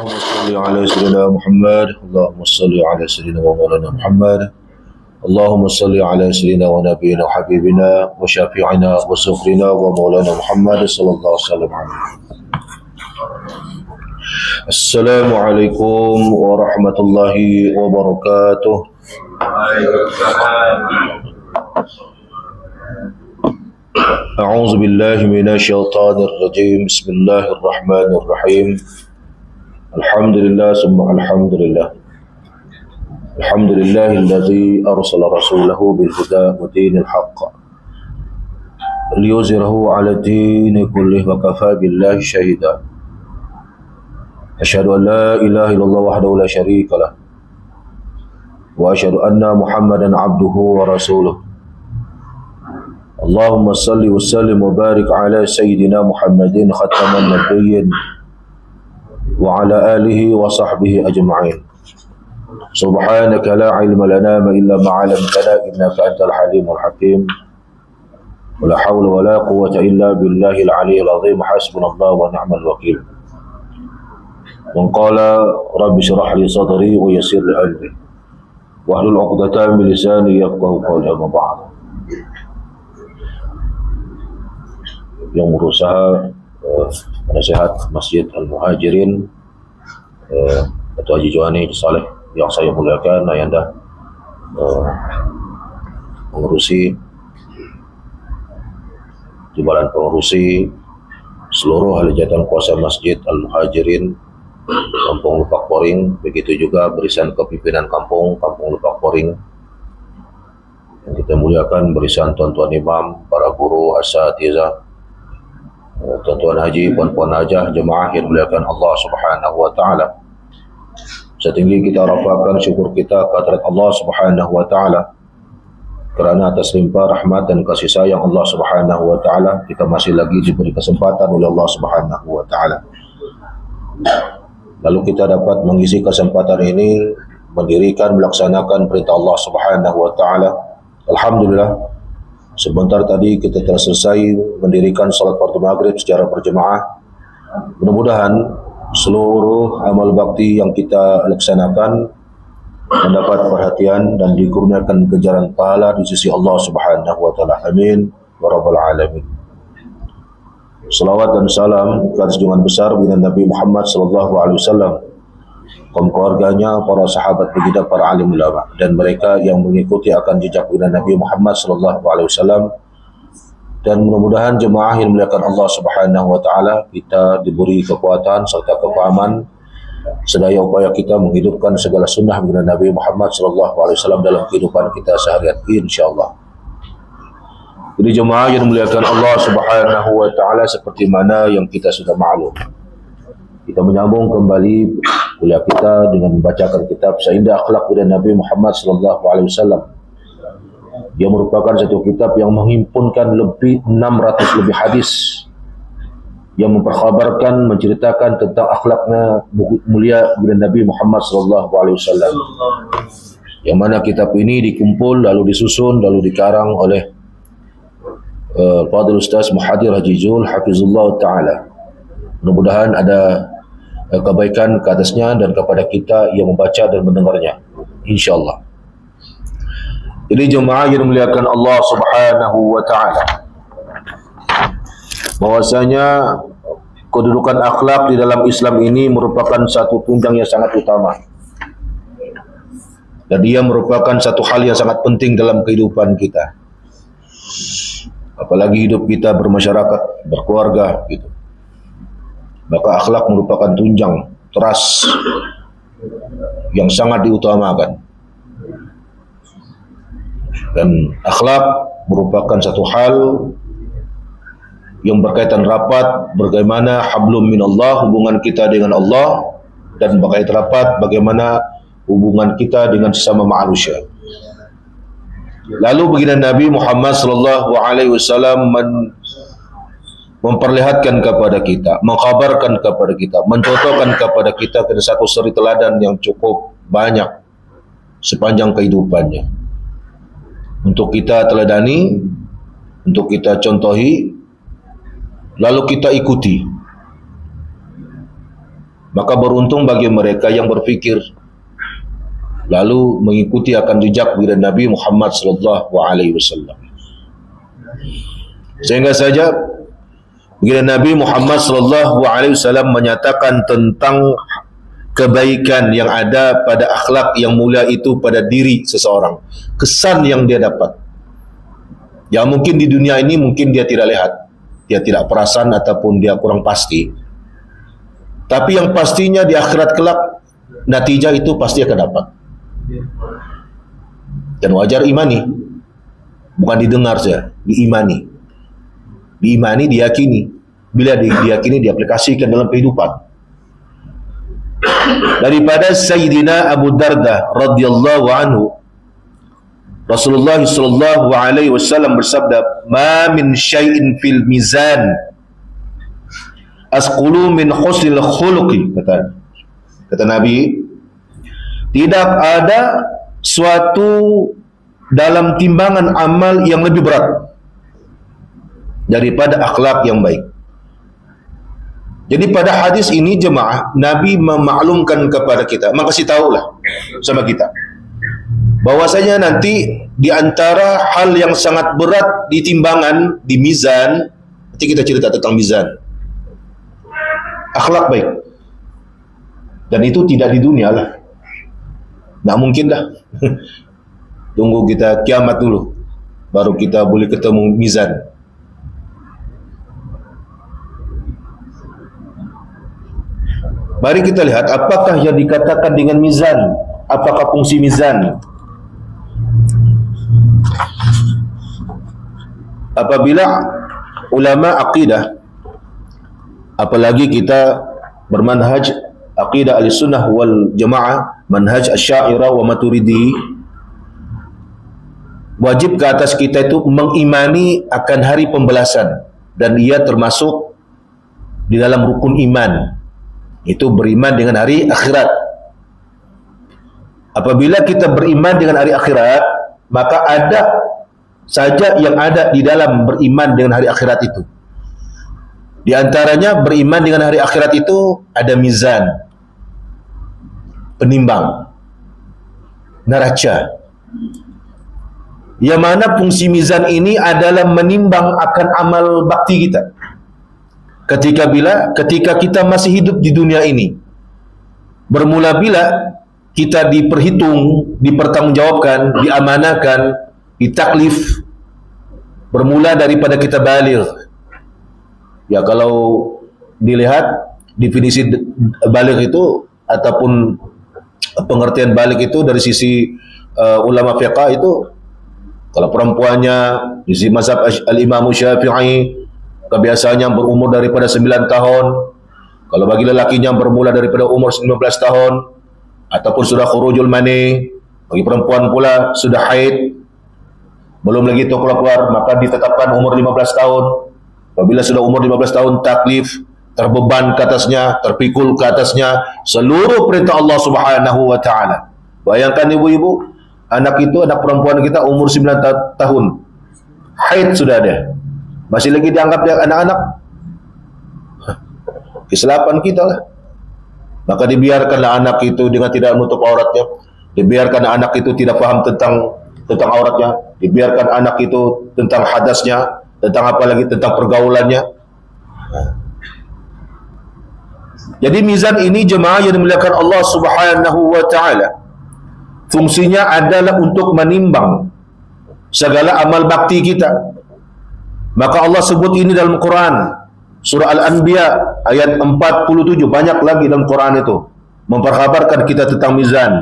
اللهم صل على سيدنا محمد اللهم صل على سيدنا ومولانا محمد اللهم صل على سيدنا ونبينا وحبيبنا وشافعنا وسفرنا ومولانا محمد صلى الله عليه وسلم. السلام عليكم ورحمة الله وبركاته. أعوذ بالله من الشيطان الرجيم. بسم الله الرحمن الرحيم. الحمد لله ثم الحمد لله. الحمد لله الذي أرسل رسوله بالهدى ودين الحق ليظهره على الدين كله وكفى بالله شهيدا. أشهد أن لا إله إلا الله وحده لا شريك له وأشهد أن محمدا عبده ورسوله. اللهم صل وسلم وبارك على سيدنا محمد ختم النبيين وعلى آله وصحبه أجمعين. سبحانك لا علم لنا إلا ما علمتنا إنك أنت الحليم الحكيم. ولا حول ولا قوة إلا بالله العلي العظيم. حسبنا الله ونعم الوكيل. من قال رب اشرح لي صدري ويسر لي أمري واحلل عقدة من لساني يفقهوا قولي. أما بعد. Yang berusaha penasihat Masjid Al-Muhajirin, Ketua Haji Johani Saleh yang saya muliakan, Ayanda pengurusi, timbalan pengurusi, seluruh ahli jabatan kuasa Masjid Al-Muhajirin Kampung Lupak Poring, begitu juga barisan kepimpinan Kampung Lupak Poring yang kita muliakan, barisan tuan-tuan imam, para guru, asatizah, tuan-tuan haji, puan-puan hajah, jemaah yang dimuliakan Allah Subhanahu wa taala. Setinggi kita rafakan syukur kita kehadirat Allah Subhanahu wa taala kerana atas limpah rahmat dan kasih sayang Allah Subhanahu wa taala kita masih lagi diberi kesempatan oleh Allah Subhanahu wa taala. Lalu kita dapat mengisi kesempatan ini mendirikan, melaksanakan perintah Allah Subhanahu wa taala. Alhamdulillah, sebentar tadi kita telah selesai mendirikan salat fardu maghrib secara berjemaah. Mudah-mudahan seluruh amal bakti yang kita laksanakan mendapat perhatian dan dikurniakan kejaran pahala di sisi Allah Subhanahu wa taala. Amin wa rabbal alamin. Salawat dan salam atas junjungan besar baginda Nabi Muhammad sallallahu alaihi wasallam, kaum keluarganya, para sahabat baginda, para alim ulama dan mereka yang mengikuti akan jejak baginda Nabi Muhammad sallallahu alaihi wasallam. Dan mudah-mudahan jemaah yang dimuliakan Allah Subhanahu wa taala kita diberi kekuatan serta kefahaman sedaya upaya kita menghidupkan segala sunnah baginda Nabi Muhammad sallallahu alaihi wasallam dalam kehidupan kita sehari-hari insyaallah. Jadi jemaah yang dimuliakan Allah Subhanahu wa taala, seperti mana yang kita sudah maklum, kita menyambung kembali kuliah kita dengan membacakan kitab Seindah Akhlak Baginda Nabi Muhammad sallallahu alaihi wasallam. Dia merupakan satu kitab yang menghimpunkan lebih 600 lebih hadis yang memperkhabarkan, menceritakan tentang akhlaknya mulia Baginda Nabi Muhammad sallallahu alaihi wasallam. Yang mana kitab ini dikumpul lalu disusun lalu dikarang oleh Fadil Ustaz Muhadir Haji Zul Hafizullah Ta'ala. Mudah-mudahan ada kebaikan ke atasnya dan kepada kita yang membaca dan mendengarnya, insyaAllah. Jadi jemaah yang dimuliakan Allah Subhanahu wa ta'ala, bahwasanya kedudukan akhlak di dalam Islam ini merupakan satu tunjang yang sangat utama, dan dia merupakan satu hal yang sangat penting dalam kehidupan kita, apalagi hidup kita bermasyarakat, berkeluarga gitu. Maka akhlak merupakan tunjang teras yang sangat diutamakan. Dan akhlak merupakan satu hal yang berkaitan rapat bagaimana hablum minallah, hubungan kita dengan Allah, dan berkaitan rapat bagaimana hubungan kita dengan sesama manusia. Lalu baginda Nabi Muhammad sallallahu alaihi wasallam memperlihatkan kepada kita, mengkhabarkan kepada kita, mencontohkan kepada kita ke satu suri teladan yang cukup banyak sepanjang kehidupannya, untuk kita teladani, untuk kita contohi, lalu kita ikuti. Maka beruntung bagi mereka yang berfikir lalu mengikuti akan jejak Nabi Muhammad sallallahu alaihi wasallam. Sehingga saja Nabi Muhammad sallallahu alaihi wasallam menyatakan tentang kebaikan yang ada pada akhlak yang mulia itu pada diri seseorang, kesan yang dia dapat. Yang mungkin di dunia ini mungkin dia tidak lihat, dia tidak perasan ataupun dia kurang pasti. Tapi yang pastinya di akhirat kelak natijah itu pasti akan dapat. Dan wajar imani, bukan didengar saja, diimani. Diimani, diyakini. Bila diyakini, diaplikasikan dalam kehidupan. Daripada Sayyidina Abu Darda radhiyallahu anhu, Rasulullah sallallahu alaihi wasallam bersabda, "Ma min syai'in fil mizan asqulu min husnil khuluqi." Kata Nabi, tidak ada suatu dalam timbangan amal yang lebih berat daripada akhlak yang baik. Jadi pada hadis ini jemaah, Nabi memaklumkan kepada kita, makasih tahulah sama kita, bahwasanya nanti di antara hal yang sangat berat di timbangan, di mizan, nanti kita cerita tentang mizan, akhlak baik. Dan itu tidak di dunia lah, nggak mungkin dah. Tunggu kita kiamat dulu, baru kita boleh ketemu mizan. Mari kita lihat apakah yang dikatakan dengan mizan, apakah fungsi mizan. Apabila ulama akidah, apalagi kita bermanhaj akidah al-sunnah wal jamaah, manhaj asyairah wa maturidi, wajib ke atas kita itu mengimani akan hari pembalasan, dan ia termasuk di dalam rukun iman, itu beriman dengan hari akhirat. Apabila kita beriman dengan hari akhirat, maka ada saja yang ada di dalam beriman dengan hari akhirat itu. Di antaranya beriman dengan hari akhirat itu ada mizan, penimbang, neraca. Yang mana fungsi mizan ini adalah menimbang akan amal bakti kita. Ketika kita masih hidup di dunia ini, bermula bila kita diperhitung, dipertanggungjawabkan, diamanahkan, ditaklif, bermula daripada kita baligh. Ya, kalau dilihat definisi baligh itu ataupun pengertian baligh itu dari sisi ulama fiqh itu, kalau perempuannya di sisi mazhab al-Imam Syafi'i kebiasaannya berumur daripada 9 tahun. Kalau bagi lelakinya bermula daripada umur 19 tahun ataupun sudah khurujul mani. Bagi perempuan pula sudah haid, belum lagi itu keluar, maka ditetapkan umur 15 tahun. Apabila sudah umur 15 tahun, taklif, terbeban ke atasnya, terpikul ke atasnya seluruh perintah Allah Subhanahu wa taala. Bayangkan ibu-ibu, anak perempuan kita umur 9 tahun, haid sudah ada, masih lagi dianggap dia anak-anak. Kesilapan kita lah. Maka dibiarkanlah anak itu dengan tidak menutup auratnya, dibiarkan anak itu tidak paham tentang auratnya, dibiarkan anak itu tentang hadasnya, tentang apalagi tentang pergaulannya. Jadi mizan ini jemaah yang dimuliakan Allah Subhanahu wa taala, fungsinya adalah untuk menimbang segala amal bakti kita. Maka Allah sebut ini dalam Quran, surah Al-Anbiya ayat 47, banyak lagi dalam Quran itu memperkhabarkan kita tentang mizan.